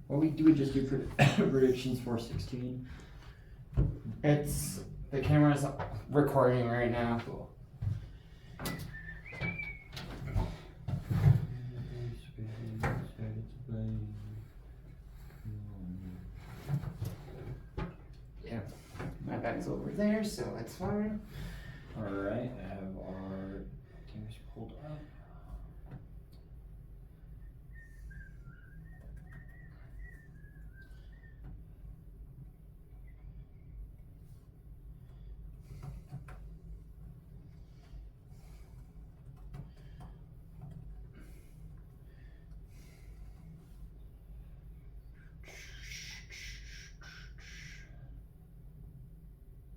What do we just do predictions for 16? The camera's recording right now. Cool. Yeah, my bag's over there, so it's fine. Alright, I have our things pulled up.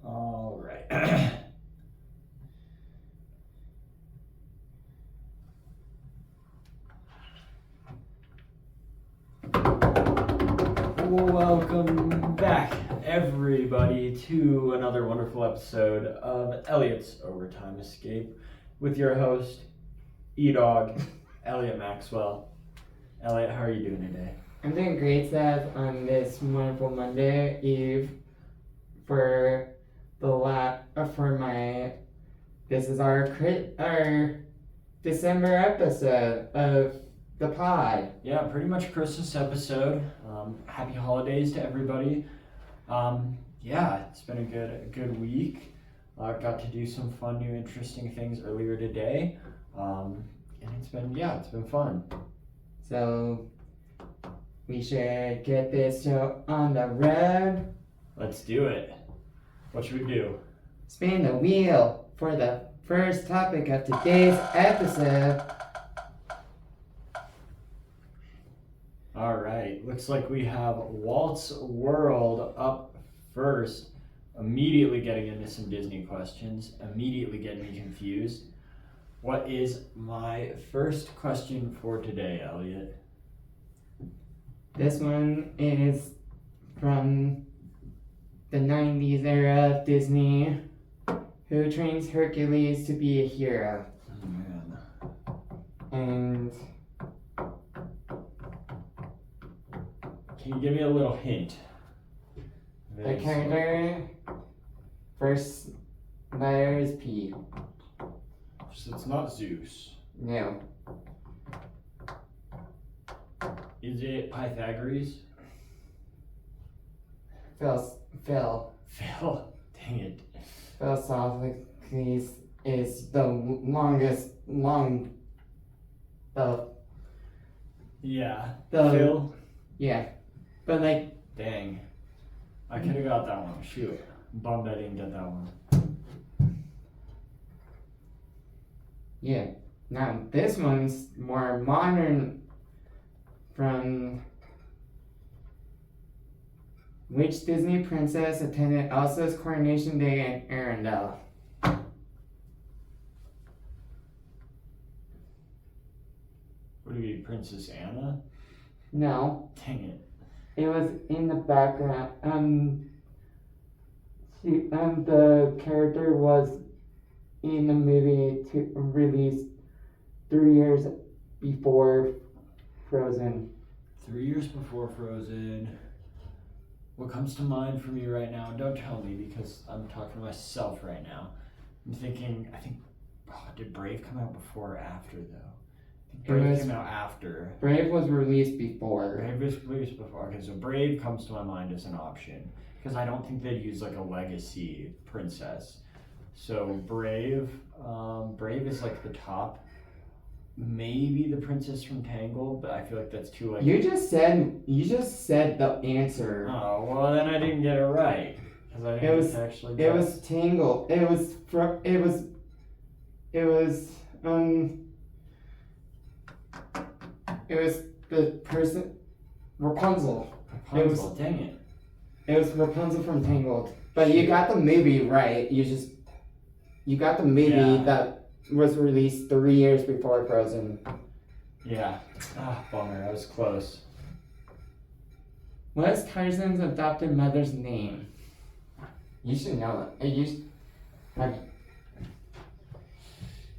All right. Welcome back, everybody, to another wonderful episode of Elliot's Overtime Escape with your host, E-Dog, Elliot Maxwell. Elliot, how are you doing today? I'm doing great, Seth, on this wonderful Monday Eve for this is our December episode of the pod. Yeah, pretty much Christmas episode. Happy holidays to everybody. Yeah, it's been a good week. Got to do some fun, new, interesting things earlier today. And it's been fun. So we should get this show on the road. Let's do it. What should we do? Spin the wheel for the first topic of today's episode. All right, looks like we have Walt's World up first. Immediately getting into some Disney questions, immediately getting me confused. What is my first question for today, Elliot? This one is from the 90s era of Disney. Who trains Hercules to be a hero? Oh, man. And Can you give me a little hint? the character, first letter is P. So it's not Zeus. No. Is it Pythagoras? Phil. Phil. Dang it. Philosophically is the Yeah. The- Phil. yeah. But like, Dang. I could have got that one. Shoot. Bummed I didn't get that one. yeah. Now this one's more modern. From which Disney princess attended Elsa's coronation day in Arendelle? Would it be Princess Anna? No, Dang it. it was in the background. The character was in the movie released 3 years before Frozen. 3 years before Frozen. What comes to mind for me right now? Don't tell me because I'm talking to myself right now. I'm thinking, did Brave come out before or after though? I think Brave came out after. Brave was released before. Brave was released before. Okay, so Brave comes to my mind as an option because I don't think they'd use like a legacy princess. So Brave is like the top. Maybe the princess from Tangled, but I feel like that's too like. You just said the answer. Oh well, then I didn't get it right because I didn't actually. It was Tangled. It was the person Rapunzel. Rapunzel. Dang it. It was Rapunzel from Tangled. But you got the movie right. You got the movie that was released 3 years before Frozen. Yeah. Bummer. I was close. What is Tarzan's adopted mother's name? You should know it.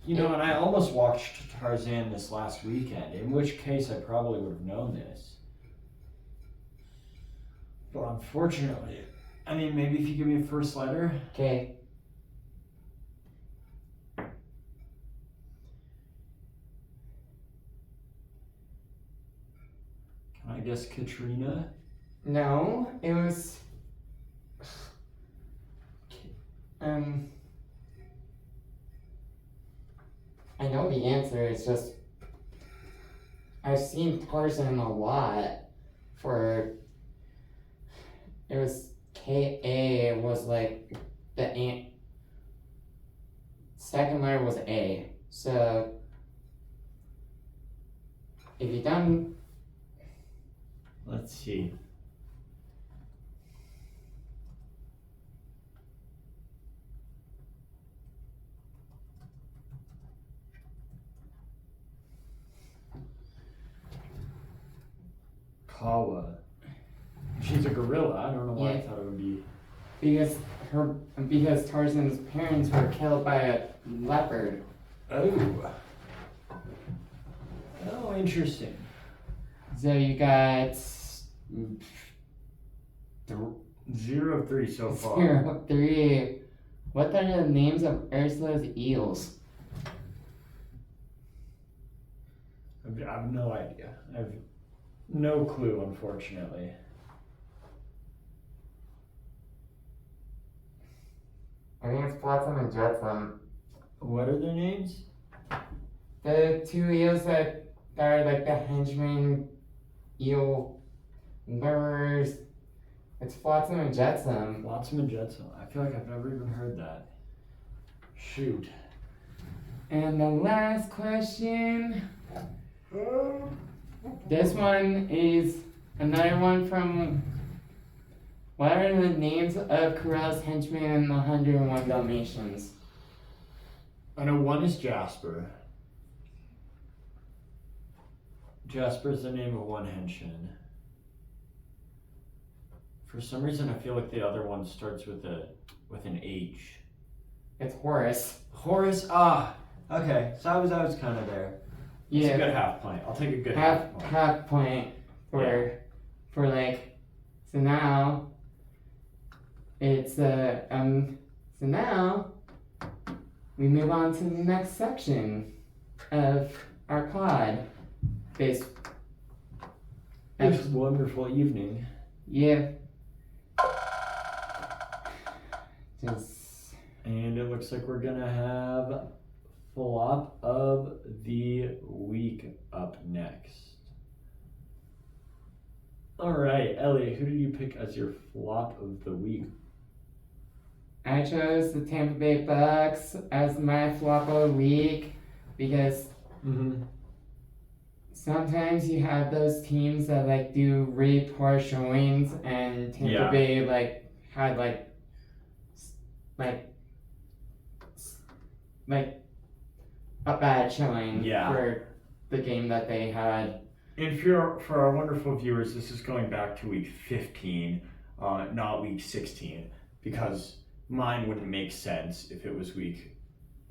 And I almost watched Tarzan this last weekend, in which case I probably would have known this. But unfortunately, I mean, maybe if you give me a first letter. Okay. Can I guess Katrina? No, it was. I know the answer. It's just I've seen Tarzan a lot. For it was KA was like the second letter was A. So if you done. Let's see. Kawa. She's a gorilla. I don't know why I thought it would be. Because Tarzan's parents were killed by a leopard. Oh. Oh, interesting. So you got 0 of 3 so far. 0 of 3. What are the names of Ursula's eels? I have no idea. I have no clue, unfortunately. I think it's Flotsam and Jetsam. What are their names? The 2 eels that are like the henchmen eel lures. It's Flotsam and Jetsam. Flotsam and Jetsam. I feel like I've never even heard that. Shoot. And the last question. This one is another one from. What are the names of Corell's henchmen in the 101 Dalmatians? I know one is Jasper. Jasper's the name of one henchman. For some reason, I feel like the other one starts with an H. It's Horace. Horace. Ah, okay. So I was kind of there. It's a good half point. I'll take a good half point. Half point for like. So now. It's so now we move on to the next section of our pod. This wonderful evening. Yeah. And it looks like we're gonna have flop of the week up next. All right, Elliot, who did you pick as your flop of the week? I chose the Tampa Bay Bucks as my flop of the week because sometimes you have those teams that like do really poor showings, and Tampa Bay like had like a bad showing for the game that they had. And for our wonderful viewers, this is going back to week 15, not week 16, because mine wouldn't make sense if it was week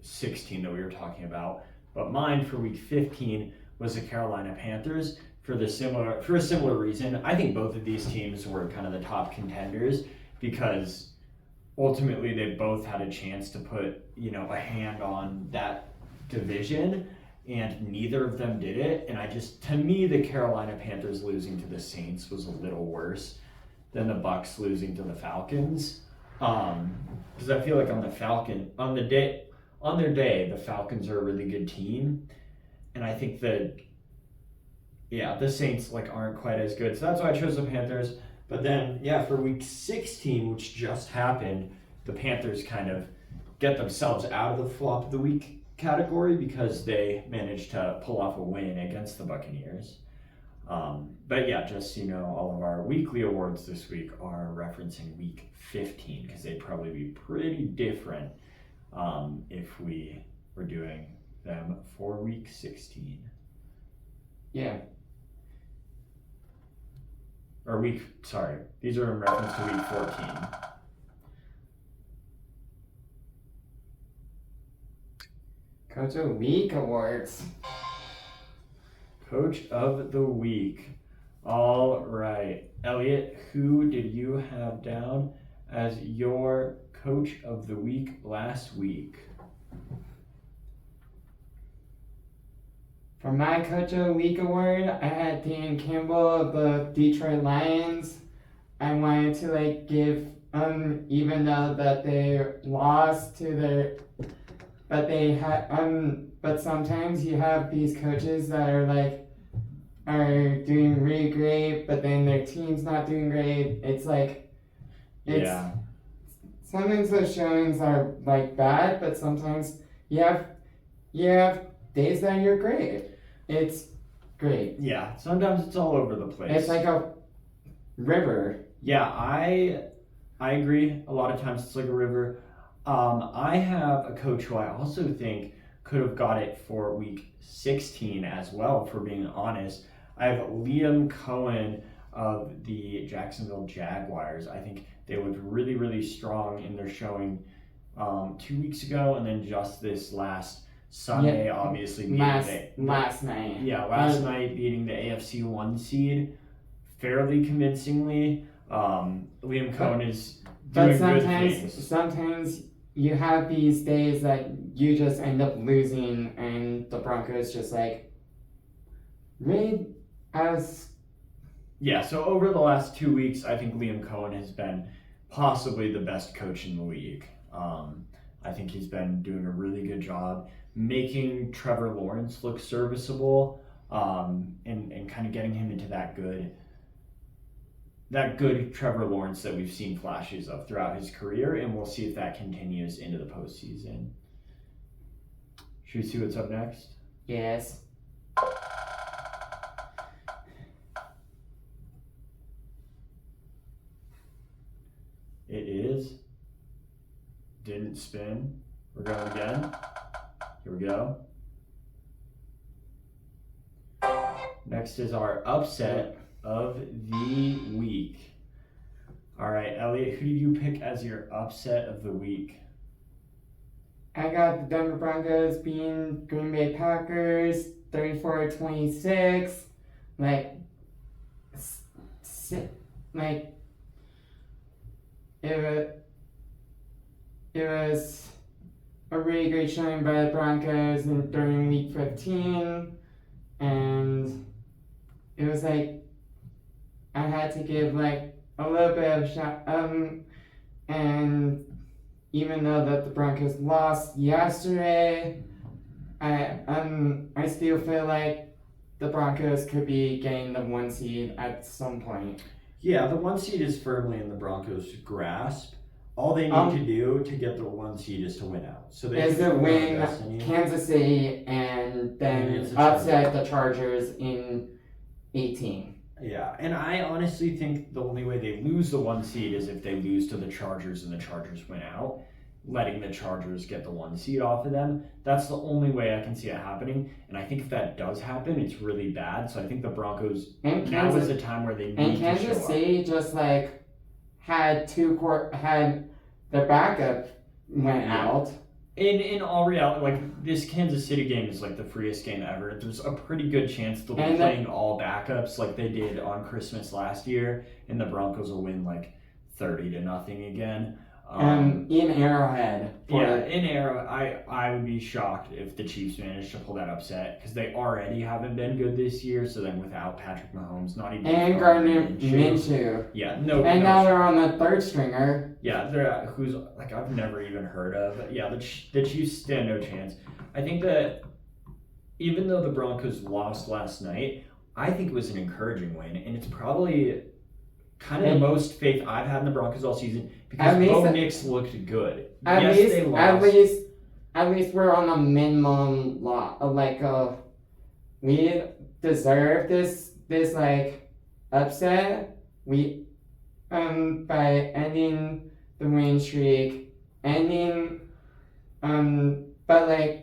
16 that we were talking about. But mine for week 15 was the Carolina Panthers for a similar reason. I think both of these teams were kind of the top contenders because ultimately they both had a chance to put, a hand on that division, and neither of them did it. And to me, the Carolina Panthers losing to the Saints was a little worse than the Bucks losing to the Falcons. Because I feel like on their day, the Falcons are a really good team, and I think that the Saints aren't quite as good. So that's why I chose the Panthers. But then for week 16, which just happened, the Panthers kind of get themselves out of the flop of the week category because they managed to pull off a win against the Buccaneers. But just so you know, all of our weekly awards this week are referencing week 15 because they'd probably be pretty different if we were doing them for week 16. Yeah. These are in reference to week 14. Coach of the Week awards. Coach of the Week. All right. Elliot, who did you have down as your coach of the week last week? For my Coach of the Week award, I had Dan Campbell of the Detroit Lions. I wanted to give even though that they lost to their, but they had but sometimes you have these coaches that are doing really great, but then their team's not doing great. It's Yeah. sometimes those showings are bad, but sometimes you have days that you're great. It's great. Yeah, sometimes it's all over the place. It's like a river. Yeah, I agree. A lot of times it's like a river. I have a coach who I also think could have got it for week 16 as well, for being honest. I have Liam Cohen of the Jacksonville Jaguars. I think they looked really, really strong in their showing 2 weeks ago, and then just this last Sunday, obviously beating last night. Yeah, last night beating the AFC 1 seed fairly convincingly. Liam Cohen is doing good things. Sometimes you have these days that you just end up losing, and the Broncos just made us. Yeah, so over the last 2 weeks, I think Liam Cohen has been possibly the best coach in the league. I think he's been doing a really good job making Trevor Lawrence look serviceable, and kind of getting him into that good Trevor Lawrence that we've seen flashes of throughout his career, and we'll see if that continues into the postseason. Should we see what's up next? Yes. It is. Didn't spin. We're going again. Here we go. Next is our upset of the week. All right, Elliot, who did you pick as your upset of the week? I got the Denver Broncos beating Green Bay Packers 34-26. It was a really great showing by the Broncos during week 15, and it was I had to give a little bit of a shot, and even though that the Broncos lost yesterday, I still feel like the Broncos could be getting the 1 seed at some point. Yeah, the 1 seed is firmly in the Broncos' grasp. All they need to do to get the 1 seed is to win out. So they is to win Kansas City and then upset the Chargers in 18. Yeah, and I honestly think the only way they lose the 1 seed is if they lose to the Chargers and the Chargers win out, letting the Chargers get the 1 seed off of them. That's the only way I can see it happening, and I think if that does happen, it's really bad. So I think the Broncos, now is the time where they need to show up. And Kansas City just had their backup went out. In all reality, this Kansas City game is the freest game ever. There's a pretty good chance they'll be playing all backups like they did on Christmas last year, and the Broncos will win 30-0 again. In Arrowhead. In Arrowhead, I would be shocked if the Chiefs managed to pull that upset, because they already haven't been good this year. So then without Patrick Mahomes, not even and Gardner Minshew. Yeah, no. And now they're on the third stringer. Yeah, they're who's I've never even heard of. But yeah, the Chiefs stand no chance. I think that even though the Broncos lost last night, I think it was an encouraging win, and it's probably kind of the most faith I've had in the Broncos all season, because Bo Nix looked good. They lost. At least we're on a minimum lot. We deserve this upset. We by ending the winning streak, but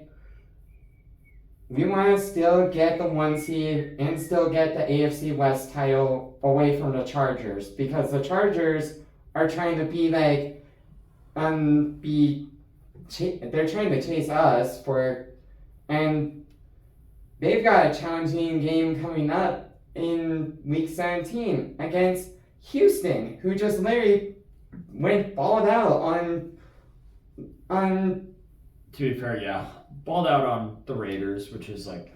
we want to still get the 1 seed and still get the AFC West title away from the Chargers, because the Chargers are trying to they're trying to chase us and they've got a challenging game coming up in Week 17 against Houston, who just literally went balled out on. To be fair, yeah, balled out on the Raiders, which is like,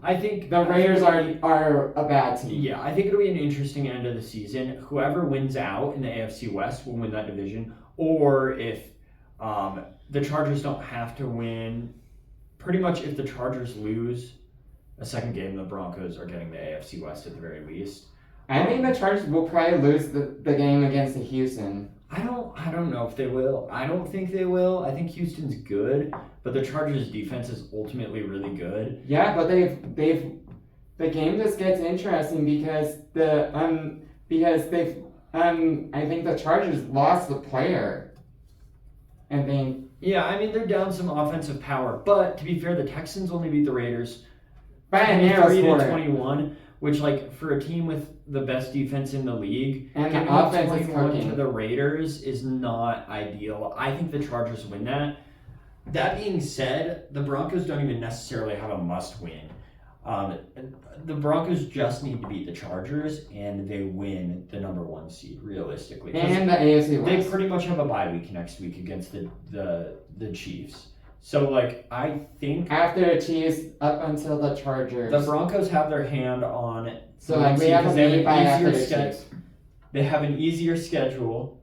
I think The Raiders are a bad team. Yeah, I think it'll be an interesting end of the season. Whoever wins out in the AFC West will win that division, or if the Chargers don't have to win, pretty much if the Chargers lose a second game, the Broncos are getting the AFC West at the very least. I think the Chargers will probably lose the game against the Houston. I don't know if they will. I don't think they will. I think Houston's good, but the Chargers defense is ultimately really good. Yeah, but the game just gets interesting because I think the Chargers lost the player. And then Yeah, I mean they're down some offensive power, but to be fair, the Texans only beat the Raiders by a narrow 23 score. to 21, which like for a team with the best defense in the league, And the giving up offense is 21 cooking. to the Raiders is not ideal. I think the Chargers win that. That being said, the Broncos don't even necessarily have a must-win. The Broncos just need to beat the Chargers, and they win the number 1 seed realistically. 'Cause And the AFC they West. pretty much have a bye week next week against the Chiefs. So like I think After the Chiefs up until the Chargers. the Broncos have their hand on it. So like we have a mini bye after the Chiefs. They have an easier schedule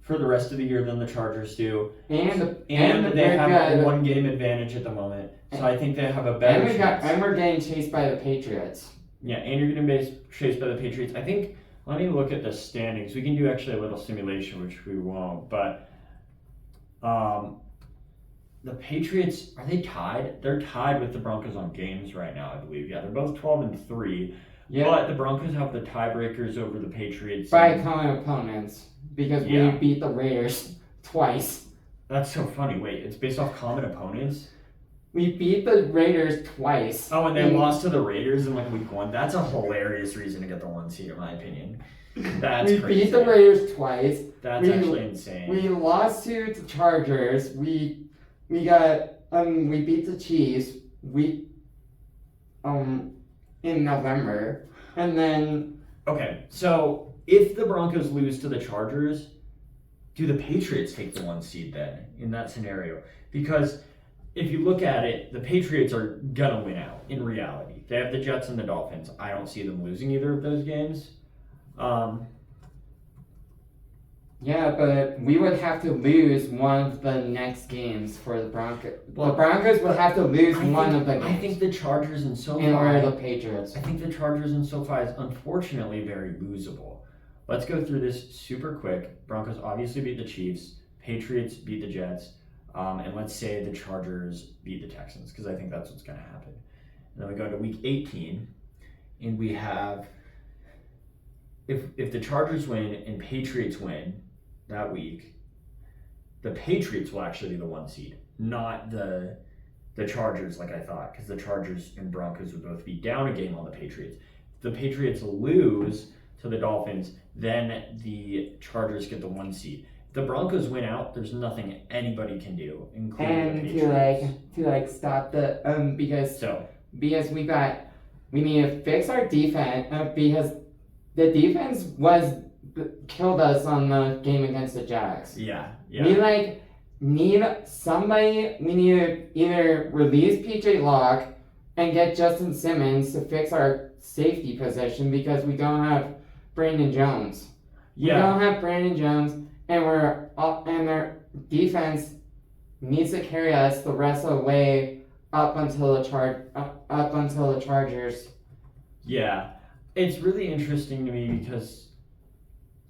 for the rest of the year than the Chargers do, And they we're have good. a 1-game advantage at the moment. So I think they have a better chance. And we're getting chased by the Patriots. Yeah, and you're going to be chased by the Patriots. I think, let me look at the standings. We can do actually a little simulation, which we won't. But the Patriots, are they tied? They're tied with the Broncos on games right now, I believe. Yeah, they're both 12-3. Yeah. But the Broncos have the tiebreakers over the Patriots. By common opponents. Because Yeah. we beat the Raiders twice. That's so funny. Wait, it's based off common opponents? We beat the Raiders twice. Oh, and they lost to the Raiders in like week 1. That's a hilarious reason to get the 1 seed, in my opinion. That's we crazy. beat the Raiders twice. That's actually insane. We lost to the Chargers. We beat the Chiefs. In November, and then Okay, so if the Broncos lose to the Chargers, do the Patriots take the 1 seed then in that scenario? Because if you look at it, the Patriots are gonna win out in reality. They have the Jets and the Dolphins. I don't see them losing either of those games. yeah, but we would have to lose one of the next games for the Broncos. The Broncos would have to lose one of the games. I think the Chargers and SoFi. in order to the Patriots. I think the Chargers and SoFi is unfortunately very losable. Let's go through this super quick. Broncos obviously beat the Chiefs. Patriots beat the Jets. And let's say the Chargers beat the Texans, because I think that's what's going to happen. And then we go to week 18, and we have, if the Chargers win and Patriots win that week, the Patriots will actually be the 1 seed, not the Chargers like I thought, because the Chargers and Broncos would both be down a game on the Patriots. If the Patriots lose to the Dolphins, then the Chargers get the 1 seed. If the Broncos win out, there's nothing anybody can do, including And the Patriots. to stop the because So we need to fix our defense because the defense killed us on the game against the Jags. yeah. We need somebody. We need to either release PJ Locke and get Justin Simmons to fix our safety position because we don't have Brandon Jones. We don't have Brandon Jones, and their defense needs to carry us the rest of the way up until the Chargers. Yeah. It's really interesting to me because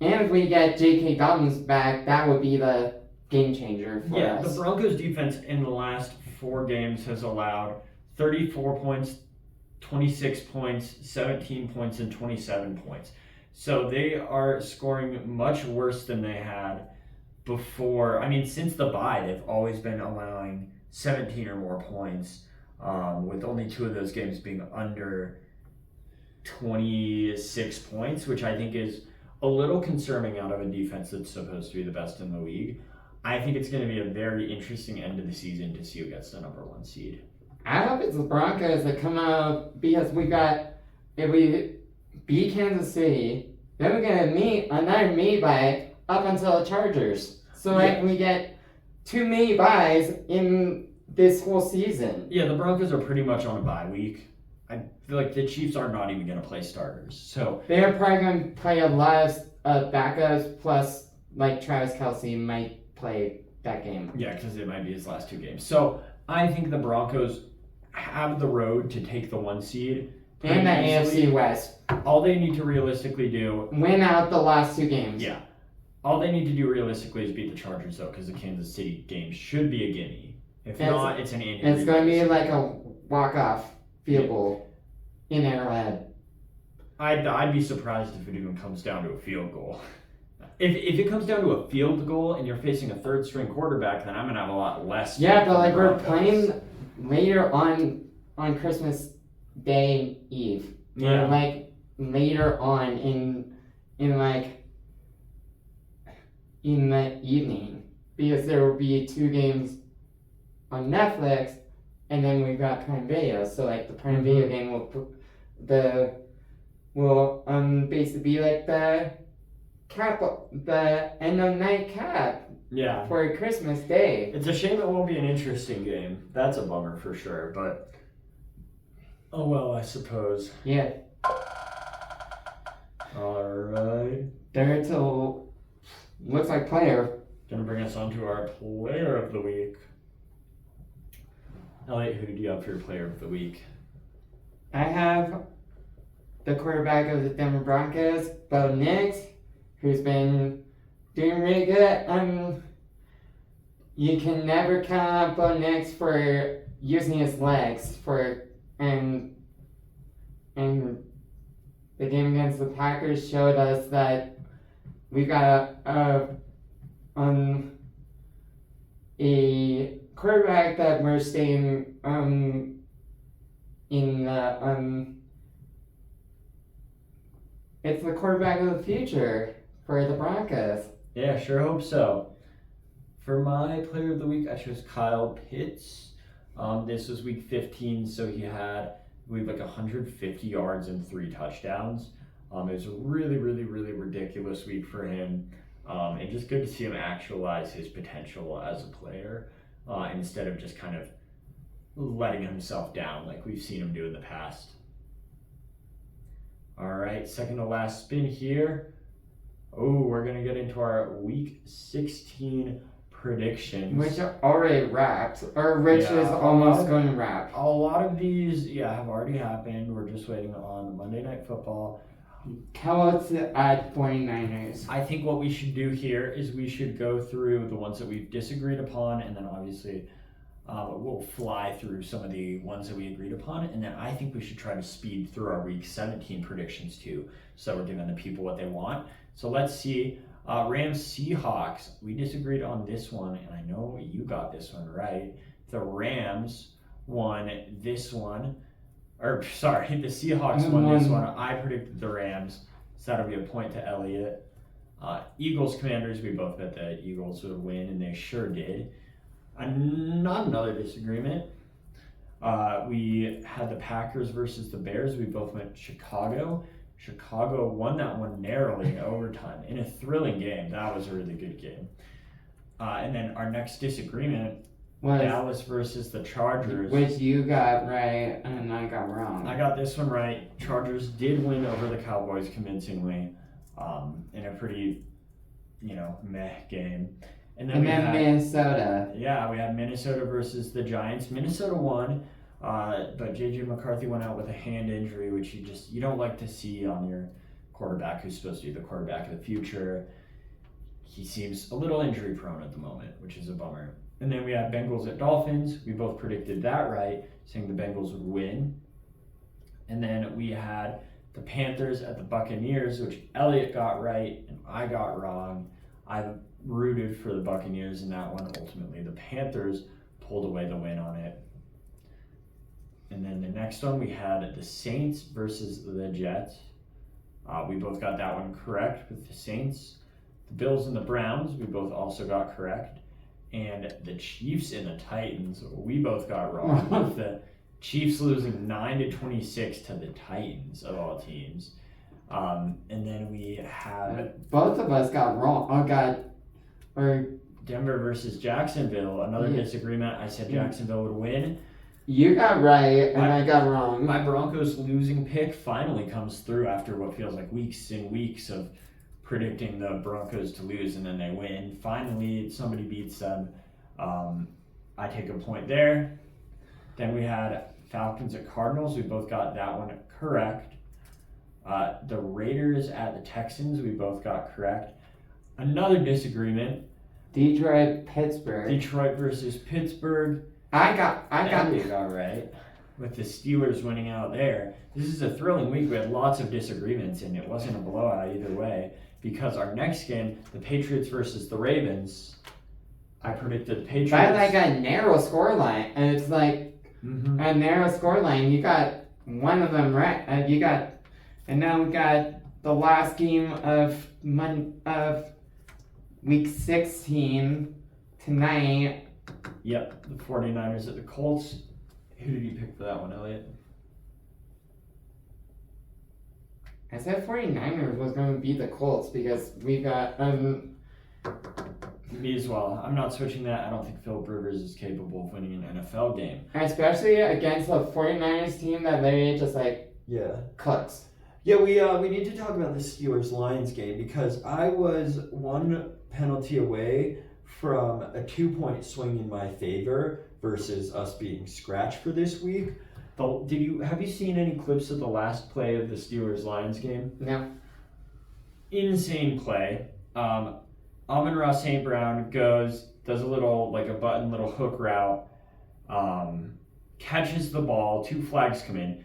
And if we get J.K. Dobbins back, that would be the game changer for us. the Broncos defense in the last 4 games has allowed 34 points, 26 points, 17 points, and 27 points. So they are scoring much worse than they had before. I mean, since the bye, they've always been allowing 17 or more points, with only 2 of those games being under 26 points, which I think is a little concerning out of a defense that's supposed to be the best in the league. I think it's going to be a very interesting end of the season to see who gets the number 1 seed. I hope it's the Broncos that come out because if we beat Kansas City, then we're gonna meet another me bye up until the Chargers. So like we get 2 me buys in this whole season. Yeah, the Broncos are pretty much on a bye week. I feel like the Chiefs are not even going to play starters. So they're probably going to play a lot of backups, plus like Travis Kelce might play that game. Yeah, because it might be his last 2 games. So I think the Broncos have the road to take the 1 seed. And the AFC West. All they need to realistically do... Win out the last 2 games. Yeah. All they need to do realistically is beat the Chargers, though, because the Kansas City game should be a gimme. If not, it's an Andy Reid. It's going to be like a walk-off field goal in Arrowhead. I'd be surprised if it even comes down to a field goal. If it comes down to a field goal and you're facing a third-string quarterback, then I'm going to have a lot less... Yeah, but like we're playing later on Christmas Day Eve. Yeah. Or like later on in the evening. Because there will be 2 games on Netflix, and then we've got Prime Video. So like the Prime Video game will basically be like the end of night cap. Yeah. For Christmas Day. It's a shame it won't be an interesting game. That's a bummer for sure, but oh well, I suppose. Yeah. Alright. Third to looks like player. Gonna bring us on to our player of the week. Elliot, who do you have for your player of the week? I have the quarterback of the Denver Broncos, Bo Nix, who's been doing really good. You can never count out Bo Nix for using his legs and the game against the Packers showed us that we've got a quarterback that we're staying it's the quarterback of the future for the Broncos. Yeah, sure hope so. For my player of the week, I chose Kyle Pitts. This was week 15, so he had, I believe, like 150 yards and 3 touchdowns. It was a really, really, really ridiculous week for him. And just good to see him actualize his potential as a player instead of just kind of letting himself down like we've seen him do in the past. All right, second to last spin here. Oh, we're going to get into our week 16 predictions. Which are already wrapped, or which is almost going to wrap. A lot of these, have already happened. We're just waiting on Monday Night Football. Tell us at 49ers. I think what we should do here is we should go through the ones that we've disagreed upon, and then obviously we'll fly through some of the ones that we agreed upon, and then I think we should try to speed through our week 17 predictions too, so we're giving the people what they want. So let's see. Rams Seahawks, we disagreed on this one, and I know you got this one right. The Rams won this one. The Seahawks won this one. I predicted the Rams, so that'll be a point to Elliot. Eagles Commanders, we both bet the Eagles would win, and they sure did. Not another disagreement. We had the Packers versus the Bears. We both went Chicago. Chicago won that one narrowly in overtime in a thrilling game. That was a really good game. And then our next disagreement, Dallas versus the Chargers. Which you got right and I got wrong. I got this one right. Chargers did win over the Cowboys convincingly in a pretty, meh game. And then Minnesota. Yeah, we had Minnesota versus the Giants. Minnesota won, but J.J. McCarthy went out with a hand injury, which you don't like to see on your quarterback who's supposed to be the quarterback of the future. He seems a little injury prone at the moment, which is a bummer. And then we had Bengals at Dolphins. We both predicted that right, saying the Bengals would win. And then we had the Panthers at the Buccaneers, which Elliot got right and I got wrong. I rooted for the Buccaneers in that one. Ultimately, the Panthers pulled away the win on it. And then the next one, we had the Saints versus the Jets. We both got that one correct with the Saints. The Bills and the Browns, we both also got correct. And the Chiefs and the Titans, we both got wrong with the Chiefs losing 9-26 to the Titans of all teams. And then we have Both of us got wrong. Denver versus Jacksonville. Another disagreement. I said Jacksonville would win. You got right, and I got wrong. My Broncos losing pick finally comes through after what feels like weeks and weeks of predicting the Broncos to lose, and then they win. Finally, somebody beats them. I take a point there. Then we had Falcons at Cardinals. We both got that one correct. The Raiders at the Texans. We both got correct. Another disagreement. Pittsburgh. Detroit versus Pittsburgh. I got right. With the Steelers winning out there. This is a thrilling week. We had lots of disagreements, and it wasn't a blowout either way. Because our next game, the Patriots versus the Ravens, I predicted the Patriots. by like a narrow scoreline, and it's like a narrow scoreline. You got one of them right. And now we got the last game of week 16 tonight. Yep, the 49ers at the Colts. Who did you pick for that one, Elliot? I said 49ers was going to beat the Colts because we got Me as well. I'm not switching that. I don't think Philip Rivers is capable of winning an NFL game. especially against the 49ers team that literally just cooks. Yeah, we need to talk about the Steelers-Lions game because I was one penalty away from a 2-point swing in my favor versus us being scratched for this week. Have you seen any clips of the last play of the Steelers-Lions game? No. Insane play. Amon-Ra St. Brown does a little hook route, catches the ball, 2 flags come in.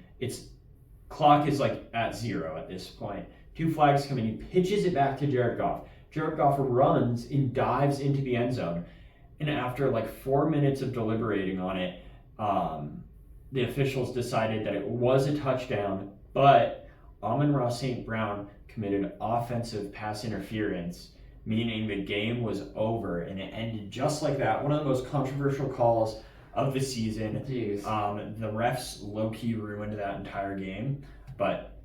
Clock is at 0 at this point. 2 flags come in, he pitches it back to Jared Goff. Jared Goff runs and dives into the end zone. And after 4 minutes of deliberating on it, the officials decided that it was a touchdown, but Amon-Ra St. Brown committed offensive pass interference, meaning the game was over and it ended just like that. One of the most controversial calls of the season. Jeez. The refs low-key ruined that entire game, but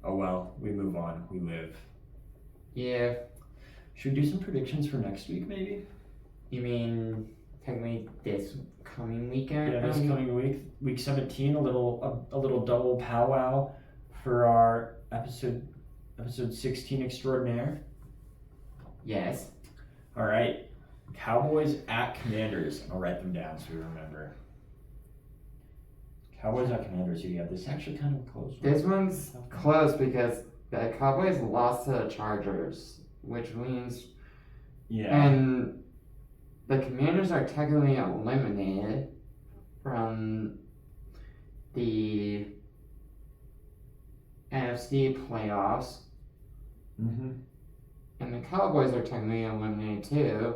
oh well, we move on, we live. Yeah. Should we do some predictions for next week, maybe? You mean technically this coming weekend? Yeah, this coming week, week 17, a little double powwow for our episode 16 extraordinaire. Yes. All right. Cowboys at Commanders. I'll write them down so we remember. Cowboys at Commanders. Who do you have? This is actually kind of close. This one's close because the Cowboys lost to the Chargers, which means and the Commanders are technically eliminated from the NFC playoffs. Mm-hmm. And the Cowboys are technically eliminated too.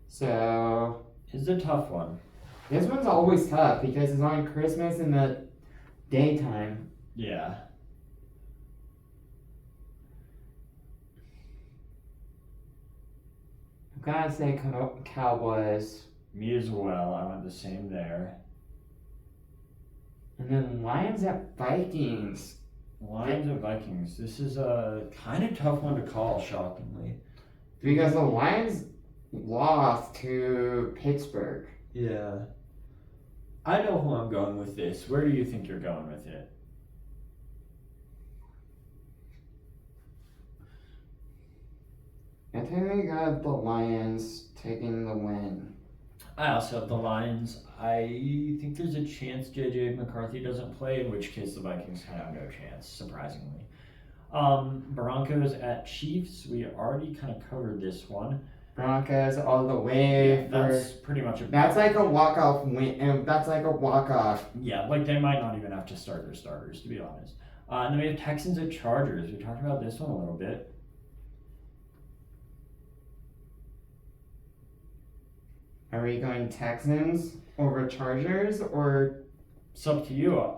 So It's a tough one. this one's always tough because it's on Christmas in the daytime. Yeah. I've got to say Cowboys. Me as well. I went the same there. And then Lions at Vikings. Lions and Vikings. This is a kind of tough one to call, shockingly. Because the Lions lost to Pittsburgh. Yeah. I know who I'm going with this. Where do you think you're going with it? I think I got the Lions taking the win. I also have the Lions. I think there's a chance JJ McCarthy doesn't play, in which case the Vikings have no chance, surprisingly. Broncos at Chiefs. We already kind of covered this one. Broncos all the way. That's pretty much That's like a walk-off win. And that's like a walk-off. Yeah, they might not even have to start their starters, to be honest. And then we have Texans at Chargers. We talked about this one a little bit. Are we going Texans over Chargers or? It's up to you.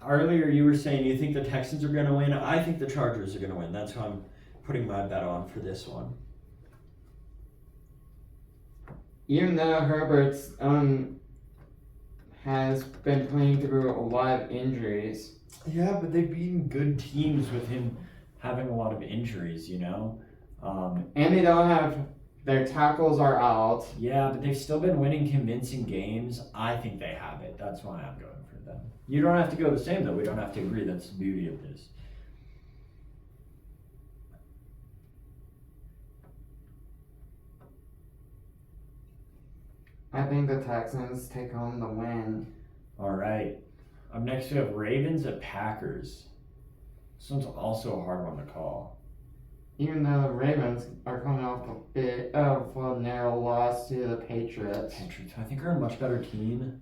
Earlier you were saying you think the Texans are going to win. I think the Chargers are going to win. That's who I'm putting my bet on for this one. Even though Herbert's has been playing through a lot of injuries. Yeah, but they've beaten good teams. Teams with him having a lot of injuries, you know. And they don't have their tackles are out. Yeah, but they've still been winning convincing games. I think they have it. That's why I'm going for them. You don't have to go the same though. We don't have to agree. That's the beauty of this. I think the Texans take home the win. All right. Up next, we have Ravens at Packers. This one's also a hard one to call. Even though the Ravens are coming off a bit of a narrow loss to the Patriots. Patriots, I think, are a much better team.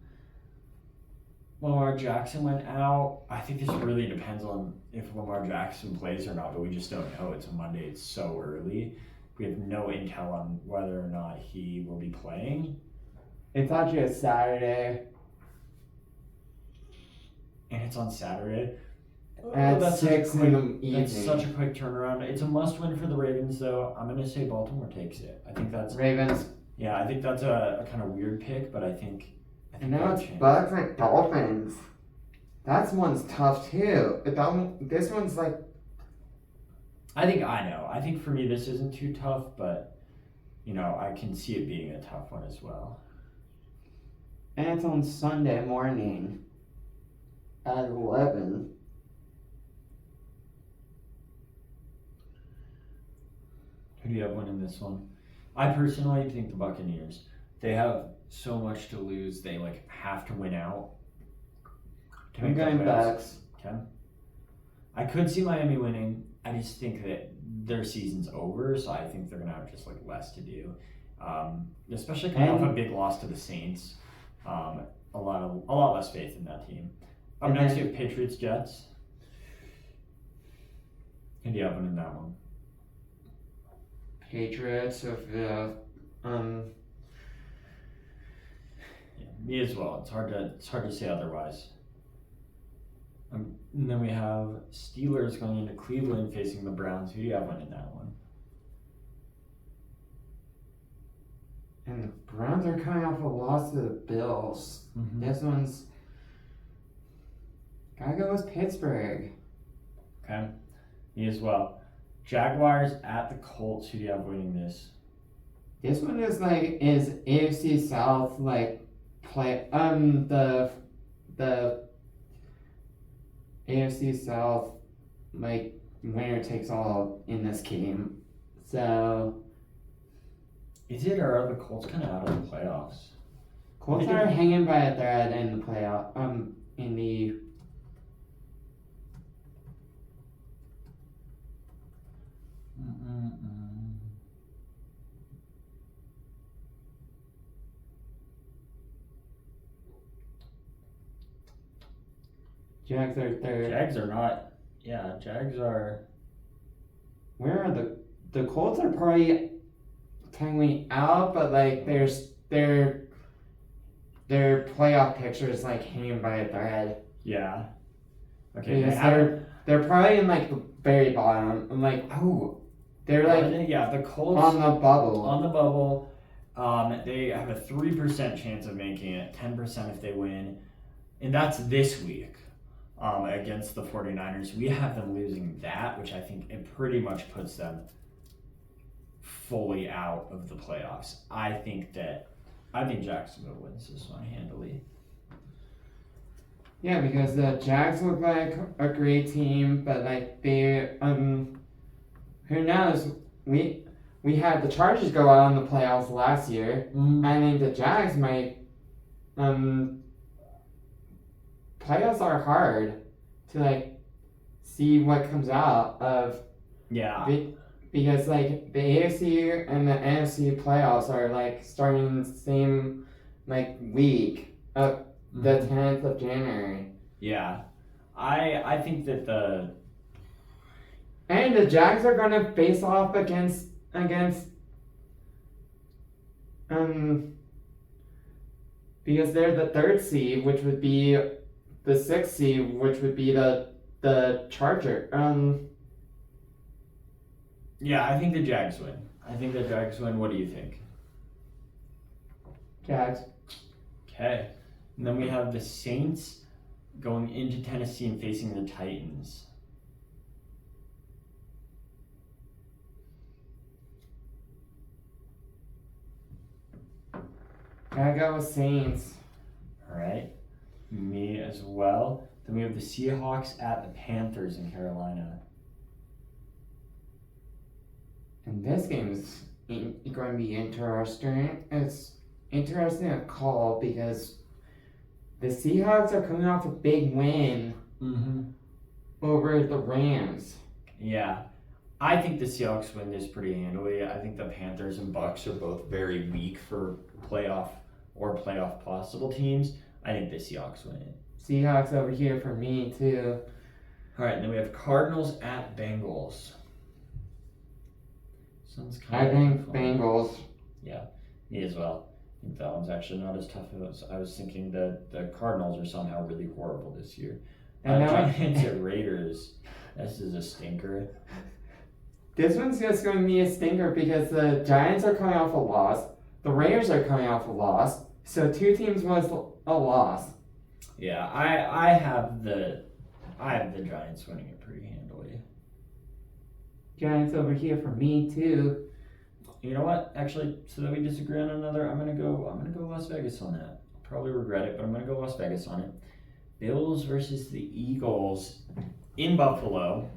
Lamar Jackson went out. I think this really depends on if Lamar Jackson plays or not, but we just don't know. It's a Monday. It's so early. We have no intel on whether or not he will be playing. It's actually a Saturday. And it's on Saturday. At That's such a 6 quick- in the evening. That's such a quick turnaround. It's a must-win for the Ravens, though. I'm gonna say Baltimore takes it. I think that's Ravens. I think that's a kind of weird pick, but I think And now they have it's a chance. Bucks and Dolphins. That one's tough too. This one's like I think I know. I think for me this isn't too tough, but I can see it being a tough one as well. and it's on Sunday morning at 11. Who do you have winning this one? I personally think the Buccaneers. They have so much to lose. They have to win out. to I'm make the going playoffs. Bucks. Okay. I could see Miami winning. I just think that their season's over, so I think they're gonna have just less to do. Especially coming off a big loss to the Saints. A lot less faith in that team. Up And next, then- you have Patriots Jets. Who do you have winning that one? Patriots of the Yeah, me as well. It's hard to say otherwise. And then we have Steelers going into Cleveland facing the Browns. Who do you have winning that one? and the Browns are coming off a loss to the Bills. This one's gotta go with Pittsburgh. Okay, me as well. Jaguars at the Colts. Who do you have winning this? This one is AFC South play the AFC South winner takes all in this game. So Is it, or are the Colts kind of out of the playoffs? Colts are hanging by a thread in the playoff in the Jags are third. Jags are not. Yeah, Jags are. Where are the Colts are probably technically out, but their playoff picture is hanging by a thread. Yeah. Okay. Because they're probably in the very bottom. They're the Colts on the bubble. on the bubble. They have a 3% chance of making it, 10% if they win, and that's this week. Against the 49ers. We have them losing that, which I think it pretty much puts them fully out of the playoffs. I think Jacksonville wins this one handily. Yeah, because the Jags look like a great team, but they who knows? We had the Chargers go out in the playoffs last year. I think the Jags might playoffs are hard to see what comes out of because the AFC and the NFC playoffs are starting the same week of the 10th of January. Yeah. I think that the Jags are gonna face off against because they're the third seed, which would be the 6th seed, which would be the Charger. Yeah, I think the Jags win. What do you think? Jags. Okay. And then we have the Saints going into Tennessee and facing the Titans. Gotta go with Saints. All right, me as well. Then we have the Seahawks at the Panthers in Carolina. And this game's going to be interesting. It's interesting to call because the Seahawks are coming off a big win over the Rams. Yeah, I think the Seahawks win this pretty handily. I think the Panthers and Bucks are both very weak for playoff possible teams. I think the Seahawks win it. Seahawks over here for me too. All right, and then we have Cardinals at Bengals. Sounds I kind of think fun. Bengals. Yeah, me as well. I think that one's actually not as tough as I was thinking. That the Cardinals are somehow really horrible this year. And now- Giants at Raiders. This is a stinker. This one's just going to be a stinker because the Giants are coming off a loss. The Raiders are coming off a loss. So two teams was a loss. Yeah, I have the Giants winning it pretty handily. Giants over here for me too. You know what? Actually, so that we disagree on another, I'm gonna go Las Vegas on that. I'll probably regret it, but I'm gonna go Las Vegas on it. Bills versus the Eagles in Buffalo.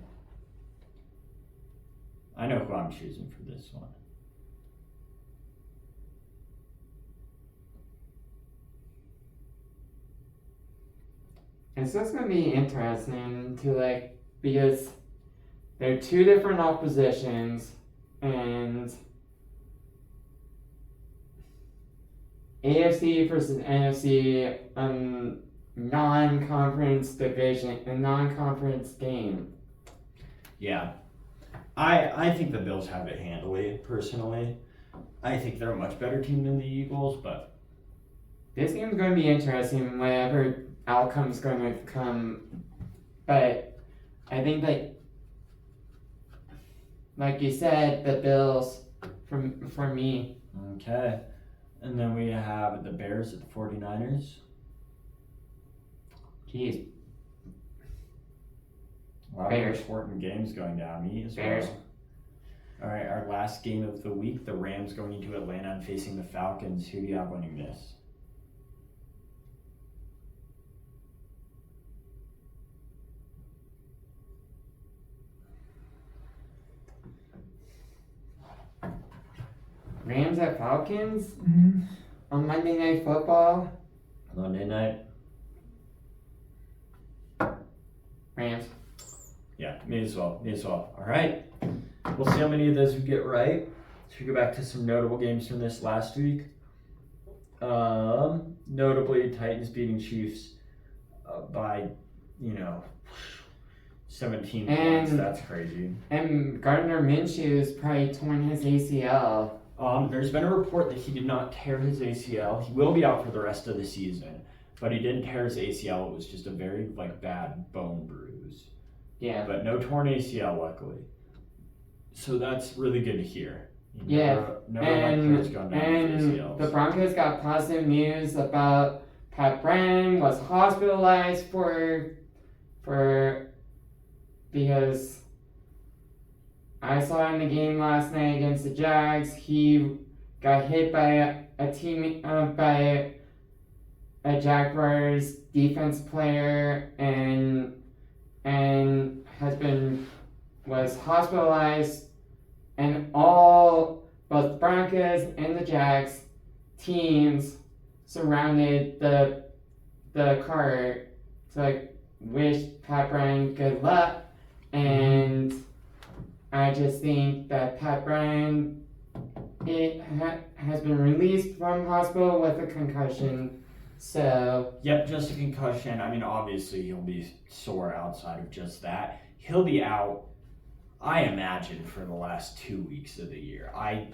I know who I'm choosing for this one. It's just going to be interesting to because they're two different oppositions and AFC versus NFC non-conference division, a non-conference game. Yeah. I think the Bills have it handily, personally. I think they're a much better team than the Eagles, but This game's going to be interesting, whatever outcome's going to come. But I think like you said, the Bills for me. okay. And then we have the Bears at the 49ers. Jeez, A lot Bears. of important games going down. Me as Bears. well. All right, our last game of the week, the Rams going into Atlanta and facing the Falcons. Who do you have winning this? Rams at Falcons on Monday Night Football. Monday night. Rams. Yeah, me as well. All right. We'll see how many of those we get right. Should we go back to some notable games from this last week? Notably, Titans beating Chiefs by, 17 points. And- That's crazy. And Gardner Minshew's probably torn his ACL. There's been a report that he did not tear his ACL. He will be out for the rest of the season, but he didn't tear his ACL. It was just a very bad bone bruise, Yeah. but no torn ACL, luckily. So that's really good to hear. You Yeah, never like players going down with And ACLs. the Broncos got positive news about Pat Bryant was hospitalized because I saw in the game last night against the Jags, he got hit by by a Jaguars defense player and was hospitalized, and both Broncos and the Jags teams surrounded the car to wish Pat Bryant good luck, and I just think that Pat Bryant has been released from hospital with a concussion. So Yep, just a concussion. I mean, obviously he'll be sore outside of just that. He'll be out, I imagine, for the last 2 weeks of the year. I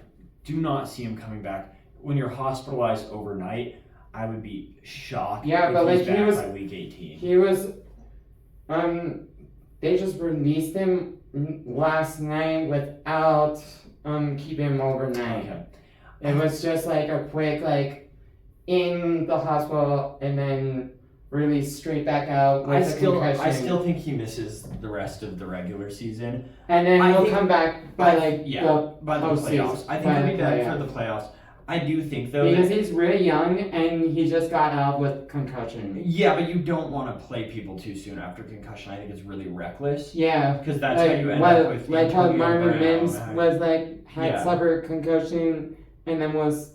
do not see him coming back. When you're hospitalized overnight, I would be shocked Yeah, if but, he's like, back he was- by week 18. he was, they just released him last night without keeping him overnight. Okay. It was just a quick in the hospital and then released straight back out with a concussion. I still think he misses the rest of the regular season. And then I he'll think- come back by by the postseason, playoffs. I think by he'll be the back playoffs. for the playoffs. I do think though. Because he's really young and he just got out with concussion. Yeah, but you don't want to play people too soon after concussion. I think it's really reckless. Yeah. Because that's how you end up with like how Antonio Marvin Brown. Mims was had Yeah. suffered concussion and then was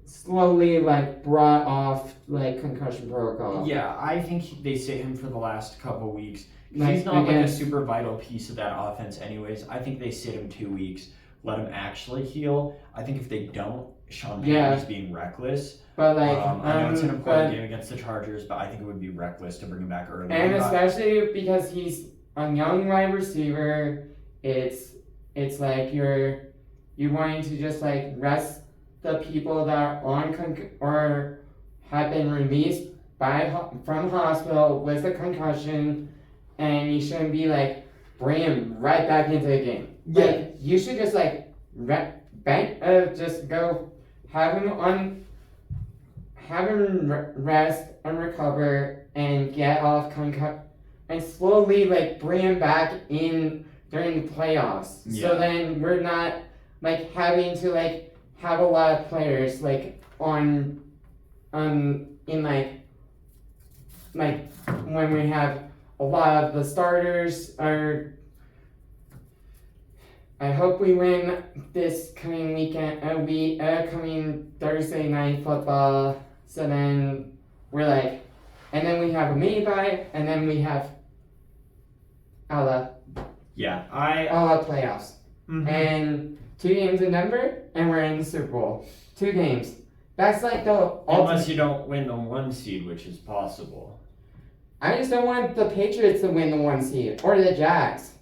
slowly brought off concussion protocol. Yeah, I think they sit him for the last couple weeks. Like, He's not again- a super vital piece of that offense anyways. I think they sit him 2 weeks, let him actually heal. I think if they don't, Sean Yeah. Payton is being reckless. But I know it's an important but- game against the Chargers, but I think it would be reckless to bring him back early. and But- especially because he's a young wide receiver, it's like you're wanting to just rest the people that are on or have been released from hospital with a concussion, and you shouldn't be bring him right back into the game. Yeah. You should just just go have him rest and recover and get off and slowly bring him back in during the playoffs. Yeah. So then we're not having to have a lot of players on in when we have a lot of the starters are. I hope we win this coming weekend. Coming Thursday night football. So then we're and then we have a mini bye, and then we have all Yeah, the playoffs. Mhm. And 2 games in Denver, and we're in the Super Bowl. 2 games. That's the Unless ultimate. you don't win the 1 seed, which is possible. I just don't want the Patriots to win the 1 seed or the Jags.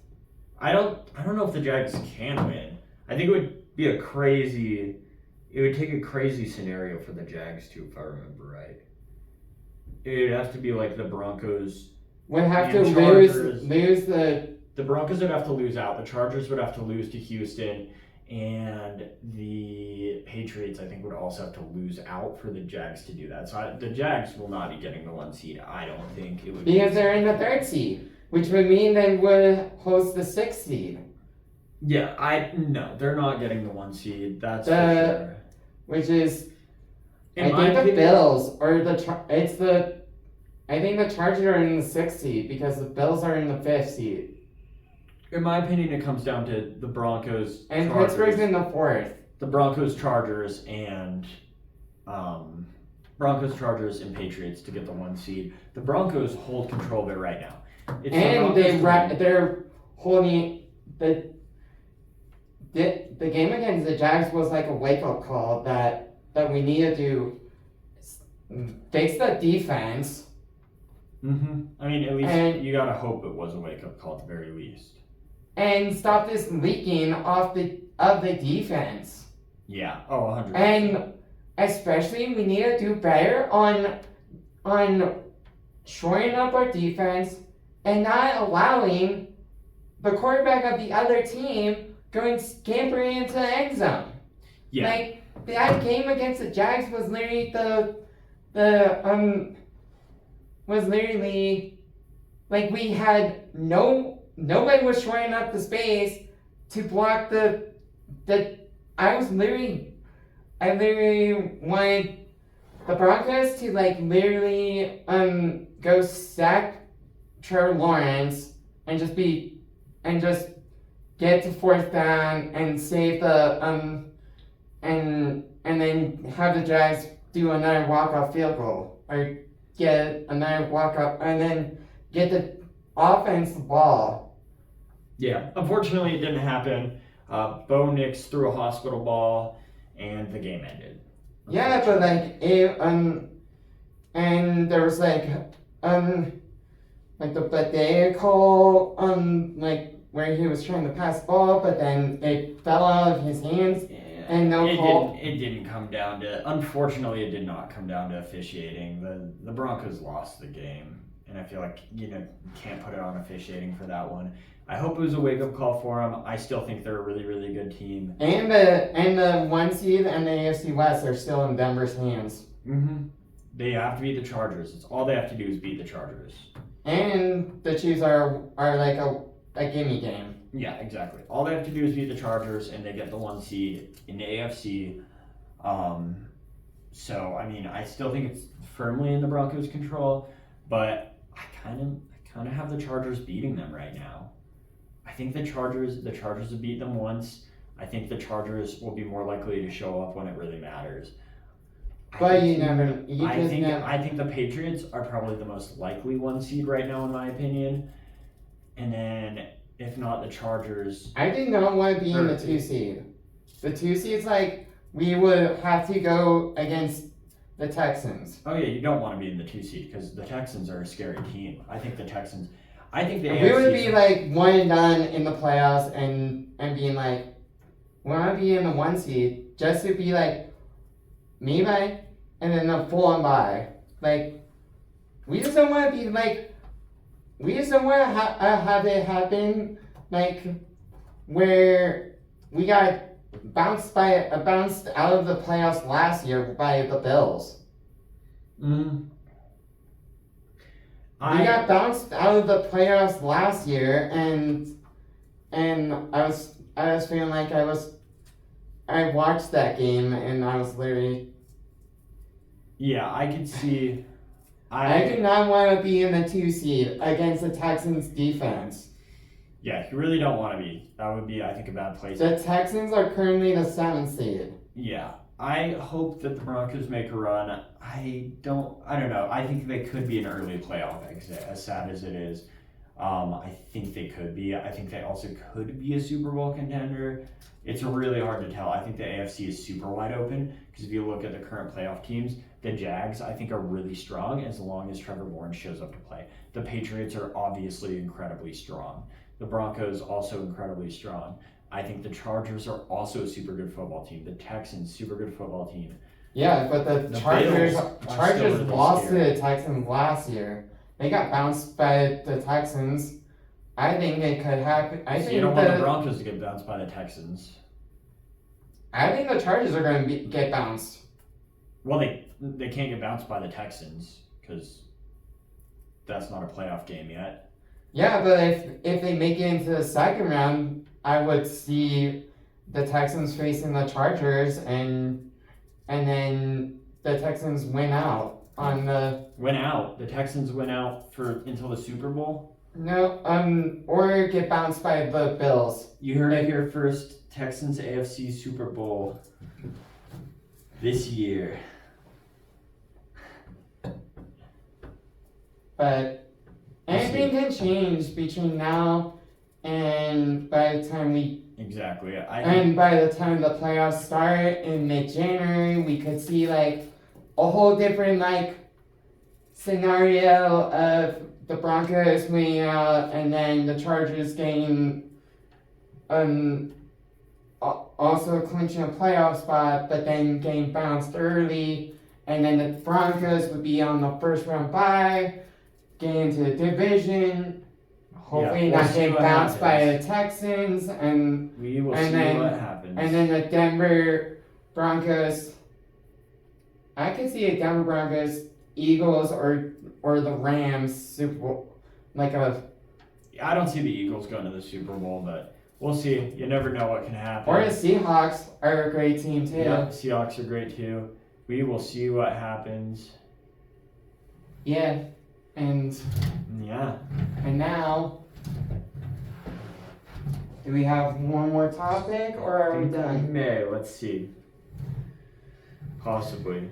I don't know if the Jags can win. I think it would be it would take a crazy scenario for the Jags to, if I remember right. It would have to be like the Broncos. Would have to And Chargers. lose the The Broncos would have to lose out. The Chargers would have to lose to Houston. And the Patriots, I think, would also have to lose out for the Jags to do that. So the Jags will not be getting the 1 seed. I don't think it would because be. they're in the 3rd seed, which would mean they would host the 6th seed, Yeah, no, they're not getting the 1 seed. That's for The- sure. which is In I my think the opinion- Bills or I think the Chargers are in the 6th seed because the Bills are in the 5th seed. In my opinion, it comes down to the Broncos, And Chargers, Pittsburgh's in the 4th. the Broncos, Chargers, and Patriots to get the 1 seed. The Broncos hold control of it right now. It's the And Broncos they're holding the game against the Jags was a wake-up call that we needed to fix the defense. I mean, at least And- you gotta hope it was a wake-up call at the very least. And stop this leaking of the defense. Yeah. Oh, 100%. And especially we need to do better on shoring up our defense and not allowing the quarterback of the other team going scampering into the end zone. Yeah. That game against the Jags was literally we had nobody was shoring up the space to block I literally wanted the Broncos to literally go sack Trevor Lawrence and just get to 4th down and save the and then have the Jags do another walk-off field goal or get another walk-off and then get the offense the ball. Yeah. Unfortunately, it didn't happen. Bo Nix threw a hospital ball, and the game ended. Yeah, but and there was the Badea call where he was trying to pass the ball, but then it fell out of his hands. Yeah. And no call. It didn't come down to. Unfortunately, it did not come down to officiating. The Broncos lost the game, and I feel like you can't put it on officiating for that one. I hope it was a wake up call for them. I still think they're a really, really good team. And the 1 seed and the AFC West are still in Denver's hands. They have to beat the Chargers. It's all they have to do is beat the Chargers. And the Chiefs are like a gimme game. Yeah, exactly. All they have to do is beat the Chargers, and they get the 1 seed in the AFC. So I mean, I still think it's firmly in the Broncos' control, but I kind of have the Chargers beating them right now. I think the Chargers have beat them once. I think the Chargers will be more likely to show up when it really matters. But I think the Patriots are probably the most likely 1 seed right now, in my opinion. And then, if not the Chargers, I do not want to be in the 2 seed. The 2 seed's like we would have to go against the Texans. oh yeah, you don't want to be in the 2 seed because the Texans are a scary team. I think the AFC We would be like 1 and done in the playoffs and being like, we want to be in the 1 seed just to be like, me bye, and then a full on bye. Like, we just don't want to be like, we just don't want to have it happen like where we got bounced out of the playoffs last year by the Bills. We got bounced out of the playoffs last year, and I was feeling like I watched that game and I was literally. Yeah, I could see. I do not want to be in the 2 seed against the Texans defense. Yeah, you really don't want to be. That would be, I think, a bad place. The Texans are currently the 7th seed. Yeah, I hope that the Broncos make a run. I don't know. I think they could be an early playoff exit, as sad as it is. I think they could be. I think they also could be a Super Bowl contender. It's really hard to tell. I think the AFC is super wide open because if you look at the current playoff teams, the Jags, I think, are really strong as long as Trevor Lawrence shows up to play. The Patriots are obviously incredibly strong. The Broncos also incredibly strong. I think the Chargers are also a super good football team. The Texans, super good football team. Yeah, but the Chargers lost to the Texans last year. They got bounced by the Texans. I think it could happen. You don't want the Broncos to get bounced by the Texans. I think the Chargers are going to get bounced. Well, they can't get bounced by the Texans because that's not a playoff game yet. Yeah, but if they make it into the second round, I would see the Texans facing the Chargers and then the Texans win out on the The Texans win out until the Super Bowl? No, or get bounced by the Bills. You heard it here first. Texans AFC Super Bowl this year. But anything can change between now and by the time Exactly. by the time the playoffs start in mid-January, we could see like a whole different like scenario of the Broncos winning out and then the Chargers getting also clinching a playoff spot, but then getting bounced early, and then the Broncos would be on the first round bye, getting into the division, hopefully not getting bounced by the Texans, and we will see what happens. And then the Denver Broncos. I could see a Denver Broncos, Eagles, or the Rams Super Bowl, I don't see the Eagles going to the Super Bowl, but we'll see. You never know what can happen. Or the Seahawks are a great team too. Yeah, Seahawks are great too. We will see what happens. Yeah, and now, do we have one more topic or are we done? Let's see. Possibly.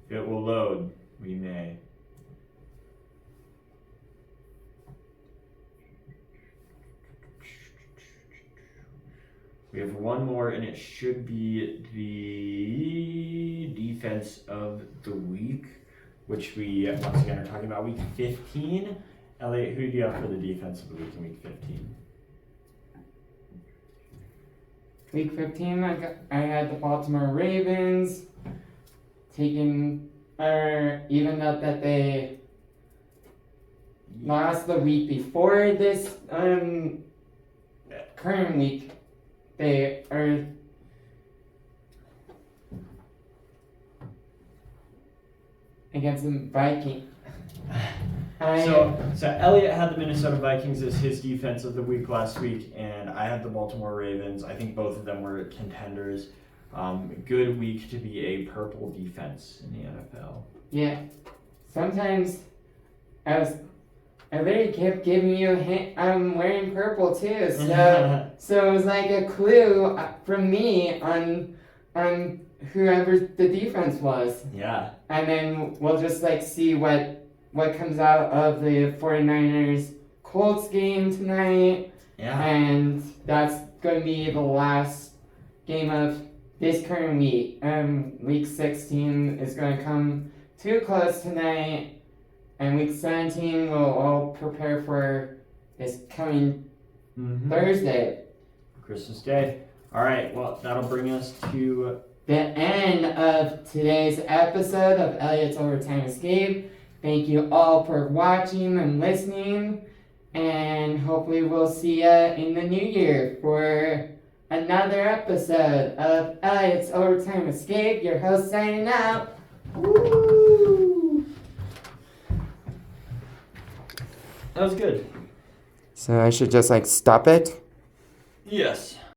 If it will load, we may. We have one more, and it should be the defense of the week, which we once again are talking about week 15. Elliot, who do you have for the defense of the week in week 15? Week 15, I had the Baltimore Ravens taking, even though that they lost the week before this current week. They are against the Vikings. So Elliot had the Minnesota Vikings as his defense of the week last week, and I had the Baltimore Ravens. I think both of them were contenders. Good week to be a purple defense in the NFL. Yeah. Sometimes I literally kept giving you a hint. I'm wearing purple too, so it was like a clue from me on whoever the defense was. Yeah. And then we'll just like see what comes out of the 49ers Colts game tonight. Yeah. And that's going to be the last game of this current week. Week 16 is going to come to a close tonight. And week 17 we'll all prepare for this coming Thursday. Christmas Day. All right, well, that'll bring us to the end of today's episode of Elliot's Overtime Escape. Thank you all for watching and listening, and hopefully we'll see you in the new year for another episode of Elliot's Overtime Escape. Your host signing out. Woo! That was good. So I should just like stop it? Yes.